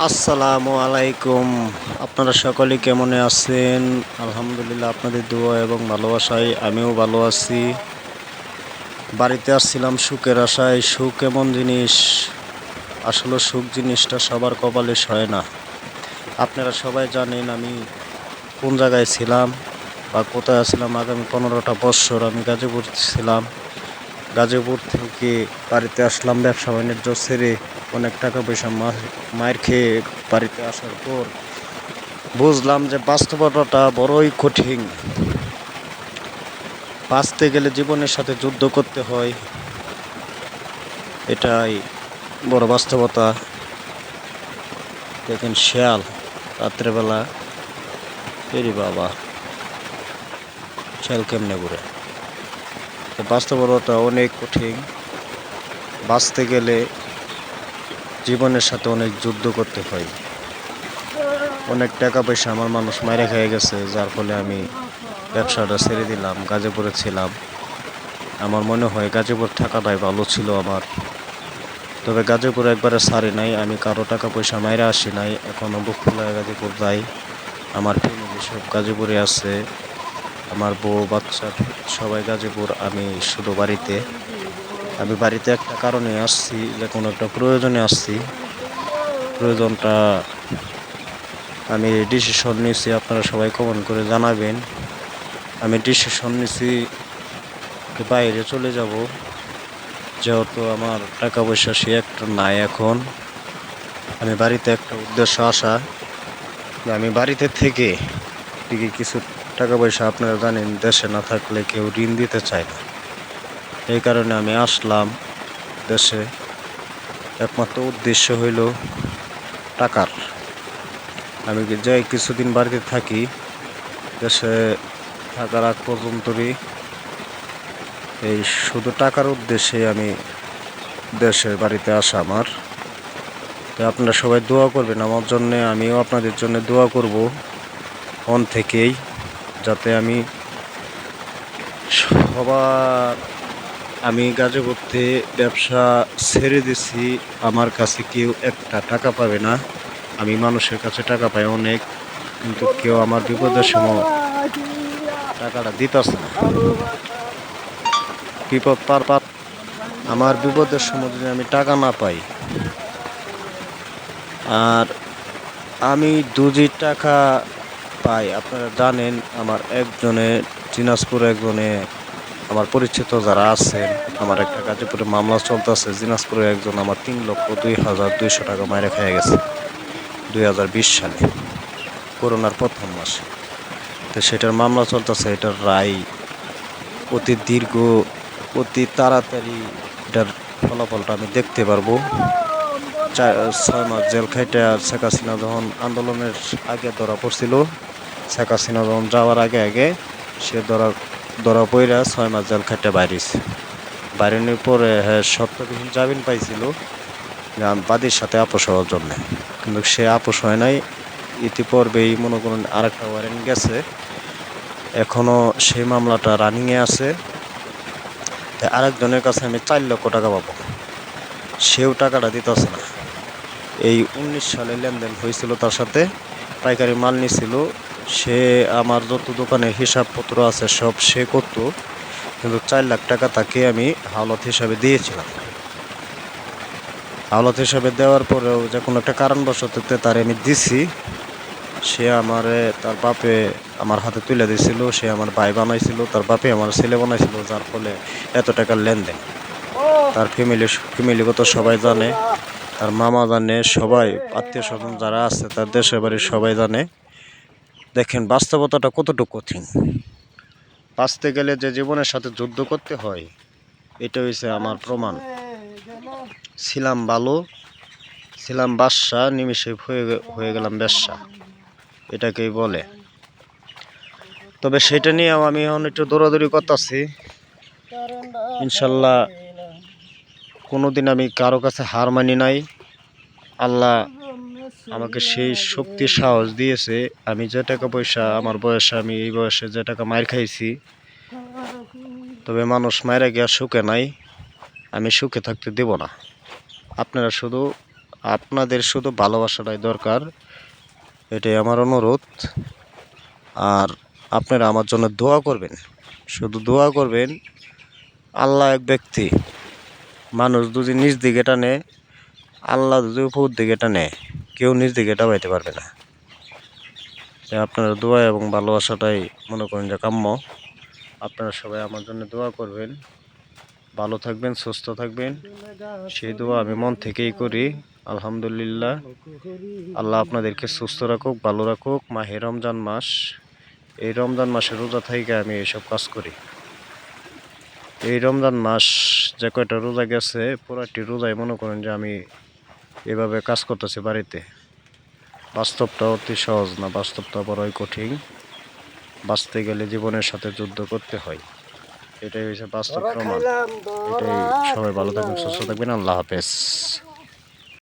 আসসালামু আলাইকুম। আপনারা সকলে কেমন আছেন? আলহামদুলিল্লাহ, আপনাদের দোয়া এবং ভালোবাসায় আমিও ভালো আছি। বাড়িতে আসছিলাম সুখের আশায়। সুখ এমন জিনিস, আসলে সুখ জিনিসটা সবার কপালে হয় না। আপনারা সবাই জানেন আমি কোন জায়গায় ছিলাম বা কোথায় ছিলাম। আগামী 15টা বছর আমি গাজীপুর ছিলাম। গাজীপুর থেকে বাড়িতে আসলাম ব্যবসা বাণিজ্য ছেড়ে, অনেক টাকা পয়সা মায়ের খেয়ে বাড়িতে আসার পর বুঝলাম যে বাস্তবতাটা বড়ই কঠিন। বাঁচতে গেলে জীবনের সাথে যুদ্ধ করতে হয়, এটাই বড় বাস্তবতা। দেখেন শেয়াল রাত্রেবেলা, এরি বাবা, শেয়াল কেমনে ঘুরে। তো বাস্তবতা অনেক কঠিন। বাঁচতে গেলে জীবনের সাথে অনেক যুদ্ধ করতে হয়। অনেক টাকা পয়সা আমার মানুষ মাইরে খেয়ে গেছে, যার ফলে আমি ব্যবসাটা ছেড়ে দিলাম। গাজীপুরে ছিলাম, আমার মনে হয় গাজীপুর থাকাটাই ভালো ছিল আমার। তবে গাজীপুর একবারে ছাড়ি নাই, আমি কারো টাকা পয়সা মাইরা আসি নাই। এখনও বুক ফুলায় গাজীপুর যাই। আমার ফ্যামিলি সব গাজীপুরে আছে, আমার বউ বাচ্চা সবাই গাজীপুর। আমি শুধু বাড়িতে। আমি বাড়িতে একটা কারণে আসছি, যে কোনো একটা প্রয়োজনে আসছি। প্রয়োজনটা আমি ডিসিশন নিয়েছি, আপনারা সবাই কমেন্ট করে জানাবেন। আমি ডিসিশন নিয়েছি বাইরে চলে যাব, যেহেতু আমার টাকা পয়সা সে একটা নাই এখন। আমি বাড়িতে একটা উদ্দেশ্য আসা, যে আমি বাড়িতে থেকে কিছু টাকা পয়সা, আপনারা জানেন দেশে না থাকলে কেউ ঋণ দিতে চায় না। এই কারণে আমি আসলাম দেশে। একমাত্র উদ্দেশ্য হইল টাকার। আমি যাই কিছুদিন বাড়িতে থাকি, দেশে থাকার আগ পর্যন্তই এই শুধু টাকার উদ্দেশ্যে আমি দেশের বাড়িতে আসা আমার। তো আপনারা সবাই দোয়া করবেন আমার জন্যে, আমিও আপনাদের জন্য দোয়া করব মন থেকেই, যাতে আমি সবার আমি গাজীপুরতে ব্যবসা ছেড়ে দিছি। আমার কাছে কেউ একটা টাকা পাবে না। আমি মানুষের কাছে টাকা পাই অনেক, কিন্তু কেউ আমার বিপদের সময় টাকাটা দিতেছে না। বিপদ পার পার আমার বিপদের সময় যদি আমি টাকা না পাই, আর আমি 2 টাকা পাই। আপনারা জানেন আমার একজনে দিনাজপুর, একজনে আমার পরিচিত যারা আছেন, আমার একটা গাজীপুরে মামলা চলতেছে। দিনাজপুরে একজন আমার 3,02,200 টাকা মাইরে খেয়ে গেছে 2020 সালে, করোনার প্রথম মাসে। তো সেটার মামলা চলতেছে, এটার রায় অতি দীর্ঘ, অতি তাড়াতাড়ি এটার ফলাফলটা আমি দেখতে পারবো। 6 মাস জেল খাইটা শেখ হাসিনা যখন আন্দোলনের আগে ধরা পড়ছিল, শেখ হাসিনা যখন যাওয়ার আগে আগে সে ধরা পইরা 6 মাস জেল খাইটা বাইরেছে। বাইরানোর পরে হ্যাঁ সত্যবিহীন জামিন পাইছিল বাদীর সাথে আপোষ হওয়ার জন্য, কিন্তু সে আপোষ হয় নাই। ইতিপূর্বেই মনে করুন আরেকটা ওয়ারেন্ট গেছে, এখনো সেই মামলাটা রানিংয়ে আছে। তাই আরেকজনের কাছে আমি 4 লক্ষ টাকা পাবো, সেও টাকাটা দিতেছে না। এই 19 সালে লেনদেন হয়েছিল তার সাথে, পাইকারি মাল নিছিল। সে আমার যত দোকানের হিসাবপত্র আছে সব সে করতো, কিন্তু 4 লাখ টাকা তাকে আমি হাওলাত হিসাবে দিয়েছিলাম। হাওলাত হিসাবে দেওয়ার পরেও যে কোনো একটা কারণবশত তার আমি দিছি, সে আমারে তার বাপে আমার হাতে তুলে দিয়েছিল। সে আমার ভাই বানাইছিল, তার বাপে আমার ছেলে বানাইছিল, যার ফলে এত টাকার লেনদেন। তার ফ্যামিলিগত সবাই জানে, তার মামা জানে, সবাই আত্মীয় স্বজন যারা আছে তার দেশের বাড়ির সবাই জানে। দেখেন বাস্তবতাটা কতটুকু কঠিন। বাঁচতে গেলে যে জীবনের সাথে যুদ্ধ করতে হয়, এটা হয়েছে আমার প্রমাণ। ছিলাম ভালো, ছিলাম বাদশা, নিমিষে হয়ে গেলাম বেশ্যা, এটাকেই বলে। তবে সেটা নিয়েও আমি এখন একটু দৌড়াদৌড়ি করতেছি। ইনশাল্লাহ কোনোদিন আমি কারো কাছে হার মানি নাই। আল্লাহ আমাকে সেই শক্তি সাহস দিয়েছে। আমি যে টাকা পয়সা আমার বয়সে, আমি এই বয়সে যে টাকা মার খাইছি, তবে মানুষ মায়েরা গিয়া সুখে নাই, আমি সুখে থাকতে দেব না। আপনারা শুধু আপনাদের শুধু ভালোবাসাটাই দরকার, এটাই আমার অনুরোধ। আর আপনারা আমার জন্য দোয়া করবেন, শুধু দোয়া করবেন। আল্লাহ এক ব্যক্তি, মানুষ যদি নিজ দিকে টানে, আল্লাহ যদি উপর দিকে টানে, কেউ নিজ দিকে টাবাইতে পারবে না। তাই আপনারা দোয়া এবং ভালোবাসাটাই মনে করেন যে কাম্য। আপনারা সবাই আমার জন্য দোয়া করবেন, ভালো থাকবেন, সুস্থ থাকবেন, সেই দোয়া আমি মন থেকেই করি। আলহামদুলিল্লাহ, আল্লাহ আপনাদেরকে সুস্থ রাখুক, ভালো রাখুক। মাহে রমজান মাস, এই রমজান মাসে রোজা থেকে আমি এইসব কাজ করি। এই রমজান মাস যে কয়টা রোজা গেছে, পুরাটি রোজায় মনে করেন যে আমি এভাবে কাজ করতেছি বাড়িতে। বাস্তবটা অতি সহজ না, বাস্তবটা বড়ই কঠিন। বাঁচতে গেলে জীবনের সাথে যুদ্ধ করতে হয়, এটাই হচ্ছে বাস্তব প্রমাণ। এটাই, সবাই ভালো থাকবেন, সুস্থ থাকবেন। আল্লাহ হাফেজ।